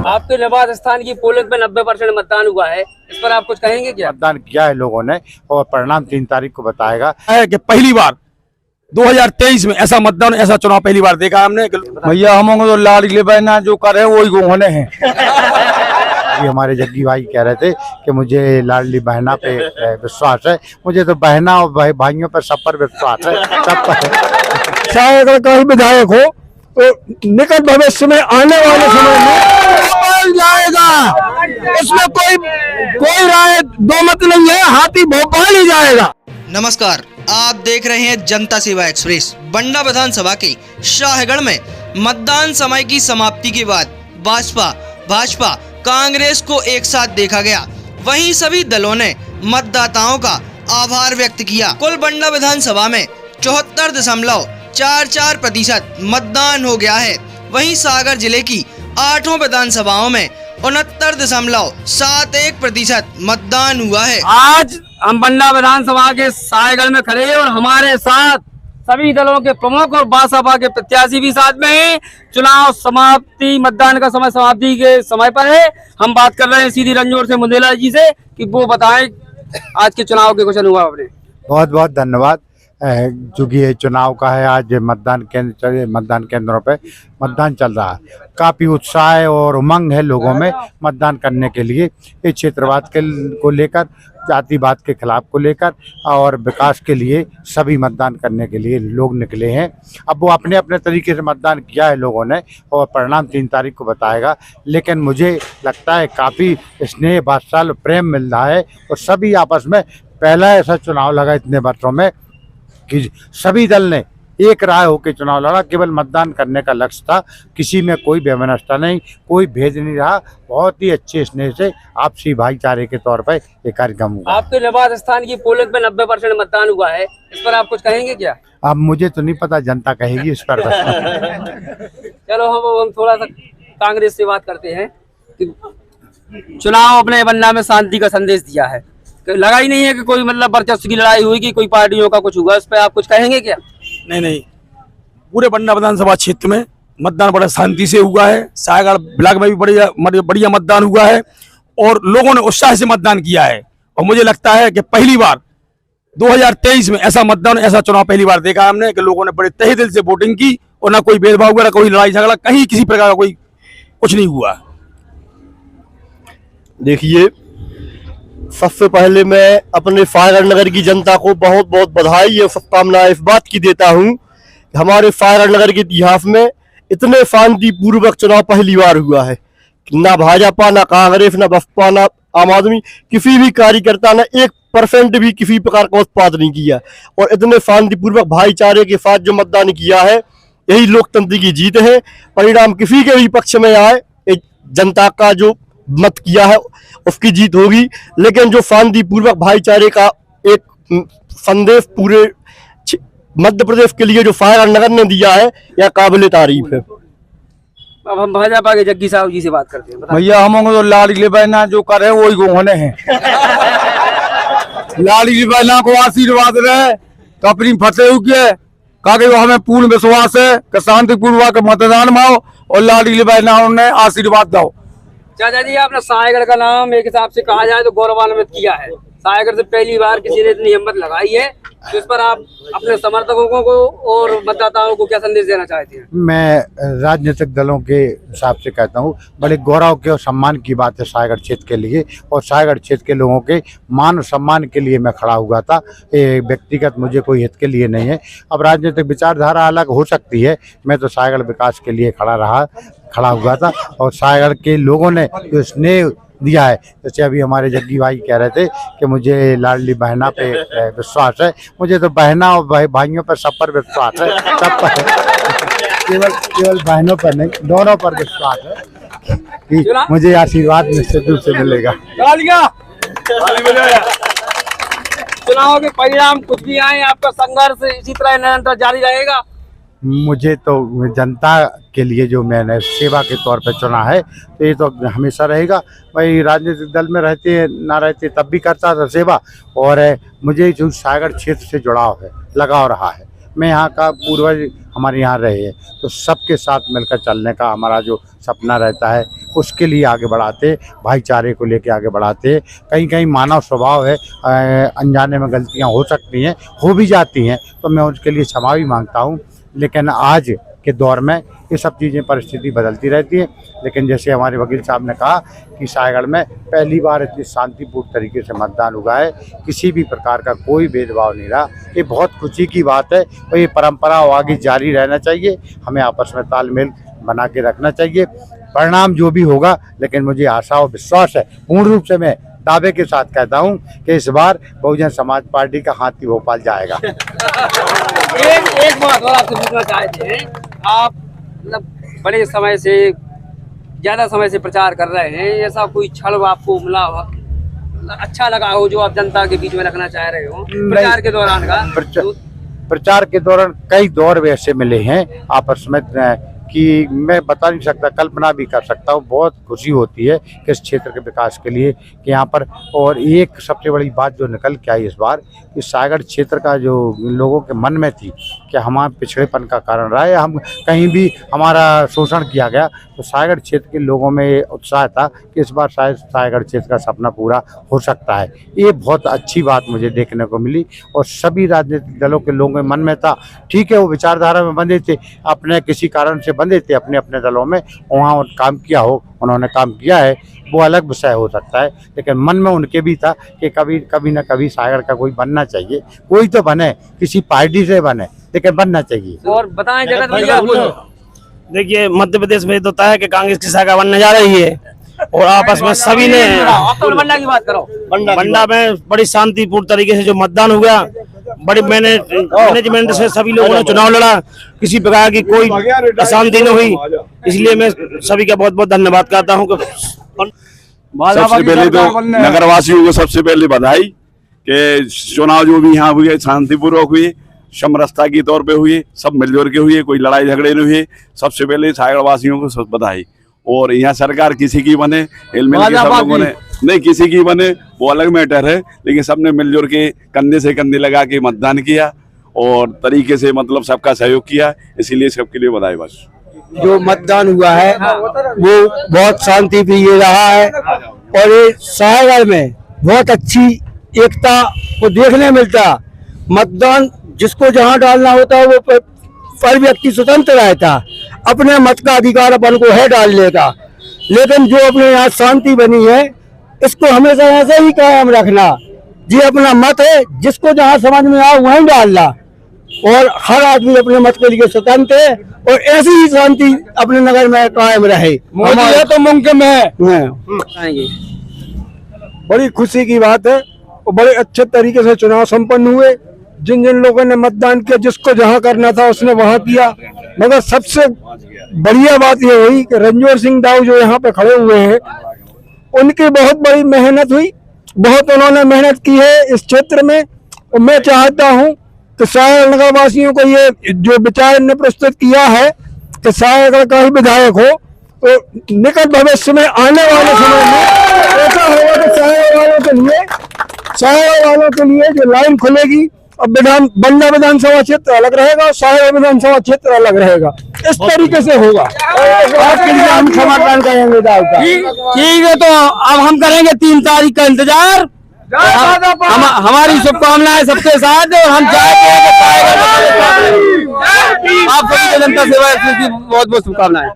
आपके नवाज स्थान की पोलिंग पे 90% मतदान हुआ है, इस पर आप कुछ कहेंगे क्या? मतदान किया है लोगों ने और परिणाम 3 तारीख को बताएगा। है कि पहली बार 2023 में ऐसा मतदान, ऐसा चुनाव पहली बार देखा हमने। भैया हम तो लाडली बहना जो करे वही होने हैं। ये हमारे जग्गी भाई कह रहे थे कि मुझे लाडली बहना पे विश्वास है। मुझे तो बहना और भाइयों पर सब पर विश्वास है, सब पर। चाहे अगर कहीं विधायक हो तो निकट भविष्य में आने वाले समय में भोपाल जाएगा, इसमें कोई राय दो मत नहीं है, हाथी भोपाल ही जाएगा। नमस्कार, आप देख रहे हैं जनता सेवा एक्सप्रेस। बंडा विधानसभा के शाहगढ़ में मतदान समय की समाप्ति के बाद भाजपा कांग्रेस को एक साथ देखा गया। वहीं सभी दलों ने मतदाताओं का आभार व्यक्त किया। कुल बंडा विधानसभा में 74.44% मतदान हो गया है। वहीं सागर जिले की 8 विधानसभाओं में 69.71% मतदान हुआ है। आज हम बंडा विधानसभा के सायगढ़ में खड़े हैं और हमारे साथ सभी दलों के प्रमुख और भाजपा के प्रत्याशी भी साथ में हैं। चुनाव समाप्ति, मतदान का समय समाप्ति के समय पर है। हम बात कर रहे हैं सीधी रंजोर से मुंदेला जी से कि वो बताएं आज के चुनाव के कुछ अनुभव अपने। बहुत बहुत धन्यवाद। चूँकि ये चुनाव का है, आज मतदान केंद्रों पे मतदान चल रहा है। काफ़ी उत्साह और उमंग है लोगों में मतदान करने के लिए। इस क्षेत्रवाद को लेकर, जातिवाद के खिलाफ को लेकर और विकास के लिए सभी मतदान करने के लिए लोग निकले हैं। अब वो अपने अपने तरीके से मतदान किया है लोगों ने और परिणाम 3 तारीख को बताएगा। लेकिन मुझे लगता है काफ़ी स्नेह, वात्सल्य, प्रेम मिल रहा है और सभी आपस में, पहला ऐसा चुनाव लगा इतने वर्षों में कि सभी दल ने एक राय होकर चुनाव लड़ा। केवल मतदान करने का लक्ष्य था, किसी में कोई व्यवस्था नहीं, कोई भेद नहीं रहा। बहुत ही अच्छे स्नेह से आपसी भाईचारे के तौर पर ये कार्यक्रम हुआ। आपके नवाज स्थान की पोलिंग पे 90% मतदान हुआ है, इस पर आप कुछ कहेंगे क्या? अब मुझे तो नहीं पता, जनता कहेगी इस पर। चलो हम थोड़ा सा कांग्रेस से बात करते हैं कि चुनाव अपने बंडा में शांति का संदेश दिया है। लगा ही नहीं है कि कोई मतलब वर्चस्व की लड़ाई हुई कि कोई पार्टियों का कुछ हुआ, इस पे आप कुछ कहेंगे क्या? नहीं, पूरे बंडा विधानसभा क्षेत्र में मतदान बड़ा शांति से हुआ है। सायगढ़ ब्लॉक में भी बढ़िया मतदान हुआ है और लोगों ने उत्साह से मतदान किया है। और मुझे लगता है कि पहली बार 2023 में ऐसा मतदान, ऐसा चुनाव पहली बार देखा हमने कि लोगों ने बड़े तहे दिल से वोटिंग की और ना कोई भेदभाव हुआ, ना कोई लड़ाई झगड़ा, कहीं किसी प्रकार का कोई कुछ नहीं हुआ। देखिए, सबसे पहले मैं अपने सागर नगर की जनता को बहुत बहुत बधाई और शुभकामनाएं इस बात की देता हूं कि हमारे सागर नगर के इतिहास में इतने शांतिपूर्वक चुनाव पहली बार हुआ है। ना भाजपा, ना कांग्रेस, ना बसपा, ना आम आदमी, किसी भी कार्यकर्ता ने 1% भी किसी प्रकार का उत्पाद नहीं किया और इतने शांतिपूर्वक भाईचारे के साथ जो मतदान किया है, यही लोकतंत्र की जीत है। परिणाम किसी के भी पक्ष में आए, जनता का जो मत किया है उसकी जीत होगी। लेकिन जो शांतिपूर्वक भाईचारे का एक संदेश पूरे मध्य प्रदेश के लिए जो सागर नगर ने दिया है, यह काबिल तारीफ है। अब हम भाजपा के जग्गी साहब जी से बात करते हैं। भैया हम तो लाडली बहना जो करे वही होने हैं। लाडली बहना को आशीर्वाद रहे तो अपनी फतेह के कागे वो हमें पूर्ण विश्वास है कि शांतिपूर्वक मतदान माओ और लाडली बहना उन्हें आशीर्वाद दो। चाचा जी, आपने सायगढ़ का नाम एक हिसाब से कहा जाए तो गौरवान्वित किया है। सायगढ़ से पहली बार किसी ने इतनी हिम्मत लगाई है, तो इस पर आप अपने समर्थकों को और मतदाताओं को क्या संदेश देना चाहते हैं? मैं राजनीतिक दलों के हिसाब से कहता हूँ, बड़े गौरव के और सम्मान की बात है सायगढ़ क्षेत्र के लिए और सायगढ़ क्षेत्र के लोगों के मान और सम्मान के लिए मैं खड़ा हुआ था। ये व्यक्तिगत मुझे कोई हित के लिए नहीं है। अब राजनीतिक विचारधारा अलग हो सकती है, मैं तो सायगढ़ विकास के लिए खड़ा हुआ था और सायगढ़ के लोगों ने जो स्नेह दिया है, जैसे अभी हमारे जग्गी भाई कह रहे थे कि मुझे लाडली बहना पे विश्वास है। मुझे तो बहना और भाइयों पर सब पर विश्वास है, सब पर। केवल बहनों पर नहीं, दोनों पर विश्वास है कि मुझे आशीर्वाद निश्चित रूप से मिलेगा। चुनाव के परिणाम कुछ भी आए, आपका संघर्ष इसी तरह निरंतर जारी रहेगा? मुझे तो जनता के लिए जो मैंने सेवा के तौर पर चुना है, तो ये तो हमेशा रहेगा। भाई राजनीतिक दल में रहते ना रहते तब भी करता था सेवा, और मुझे जो सागर क्षेत्र से जुड़ाव है, लगाव रहा है। मैं यहाँ का पूर्वज हमारे यहाँ रहे हैं, तो सबके साथ मिलकर चलने का हमारा जो सपना रहता है उसके लिए आगे बढ़ाते, भाईचारे को लेके आगे बढ़ाते। कहीं कहीं मानव स्वभाव है, अनजाने में गलतियाँ हो सकती हैं, हो भी जाती हैं, तो मैं उसके लिए क्षमा भी मांगता हूँ। लेकिन आज के दौर में ये सब चीज़ें परिस्थिति बदलती रहती है। लेकिन जैसे हमारे वकील साहब ने कहा कि सायगढ़ में पहली बार इतनी शांतिपूर्ण तरीके से मतदान हुआ है, किसी भी प्रकार का कोई भेदभाव नहीं रहा। ये बहुत खुशी की बात है और ये परंपरा आगे जारी रहना चाहिए। हमें आपस में तालमेल बना के रखना चाहिए। परिणाम जो भी होगा, लेकिन मुझे आशा और विश्वास है, पूर्ण रूप से मैं दावे के साथ कहता हूं कि इस बार बहुजन समाज पार्टी का हाथी भोपाल जाएगा। एक बात और आपसे पूछना चाहते हैं, आप मतलब बड़े समय से, ज्यादा समय से प्रचार कर रहे हैं, ऐसा कोई क्षण आपको मिला हो, अच्छा लगा हो, जो आप जनता के बीच में रखना चाह रहे हो प्रचार के दौरान का? प्रचार के दौरान कई दौर वैसे मिले हैं आपस में कि मैं बता नहीं सकता, कल्पना भी कर सकता हूँ। बहुत खुशी होती है कि इस क्षेत्र के विकास के लिए कि यहाँ पर, और एक सबसे बड़ी बात जो निकल के आई इस बार कि सायगढ़ क्षेत्र का जो लोगों के मन में थी कि हमारे पिछड़ेपन का कारण रहा है, हम कहीं भी हमारा शोषण किया गया, तो सायगढ़ क्षेत्र के लोगों में उत्साह था कि इस बार शायद सायगढ़ क्षेत्र का सपना पूरा हो सकता है। ये बहुत अच्छी बात मुझे देखने को मिली और सभी राजनीतिक दलों के लोगों के मन में था। ठीक है, वो विचारधारा में बंधे थे, अपने किसी कारण से बंधे थे अपने अपने दलों में, वहाँ काम किया हो, उन्होंने काम किया है, वो अलग विषय हो सकता है। लेकिन मन में उनके भी था कि कभी न कभी सायगढ़ का कोई बनना चाहिए, कोई तो बने, किसी पार्टी से बने, लेकिन बनना चाहिए। और बताएं जगत भैया, देखिए मध्य प्रदेश में तो तय है कि कांग्रेस की शाखा बनने जा रही है और आपस में सभी ने बंडा की बात करो। बंडा में बड़ी शांतिपूर्ण तरीके से जो मतदान हो गया, बड़ी मैनेजमेंट से सभी लोगों ने चुनाव लड़ा, किसी प्रकार की कोई अशांति नहीं हुई। इसलिए मैं सभी का बहुत बहुत धन्यवाद करता हूँ। सबसे पहले तो नगरवासियों को सबसे पहले बधाई कि चुनाव जो भी यहाँ हुए शांतिपूर्वक हुए, समरसता के तौर पे हुए, सब मिलजुल के हुए, कोई लड़ाई झगड़े नहीं हुए। सबसे पहले सायगढ़ वासियों को बधाई। और यहाँ सरकार किसी की बने, हिलमिल के सब लोगों ने, नहीं किसी की बने वो अलग मैटर है, लेकिन सबने मिलजुल के कंधे से कंधे लगा के मतदान किया और तरीके से मतलब सबका सहयोग किया, इसीलिए सबके लिए बधाई। बस जो मतदान हुआ है वो बहुत शांति प्रिय रहा है और ये सायगढ़ में बहुत अच्छी एकता को देखने मिलता। मतदान जिसको जहां डालना होता है वो पर व्यक्ति स्वतंत्र रहता, अपने मत का अधिकार अपन को है डालने का। लेकिन जो अपने यहाँ शांति बनी है, इसको हमेशा ऐसे ही कायम रखना। जी अपना मत है, जिसको जहाँ समझ में आए वहीं डालना, और हर आदमी अपने मत के लिए स्वतंत्र है और ऐसी ही शांति अपने नगर में कायम रहे। हमारे तो मुमकिन है। बड़ी खुशी की बात है और बड़े अच्छे तरीके से चुनाव संपन्न हुए। जिन जिन लोगों ने मतदान किया, जिसको जहां करना था उसने वहां किया। मगर सबसे बढ़िया बात यह हुई कि रणजोर सिंह दाऊ जो यहाँ पे खड़े हुए हैं, उनकी बहुत बड़ी मेहनत हुई, बहुत उन्होंने मेहनत की है इस क्षेत्र में। और मैं चाहता हूँ कि सायगढ़ नगर वासियों को ये जो विचार ने प्रस्तुत किया है कि सायगढ़ का ही विधायक हो, तो निकट भविष्य में आने वाले समय में ऐसा होगा कि सायगढ़ वालों के लिए जो लाइन खुलेगी, और बंडा विधानसभा क्षेत्र अलग रहेगा और सायगढ़ विधानसभा क्षेत्र अलग रहेगा। इस तरीके से होगा। आपके लिए हम समर्थन करेंगे दाऊ का। ठीक है, तो अब हम करेंगे 3 तारीख का इंतजार। हमारी शुभकामनाएं सबके साथ और हम चाहते हैं कि आप सभी जनता सेवा की बहुत बहुत शुभकामनाएं।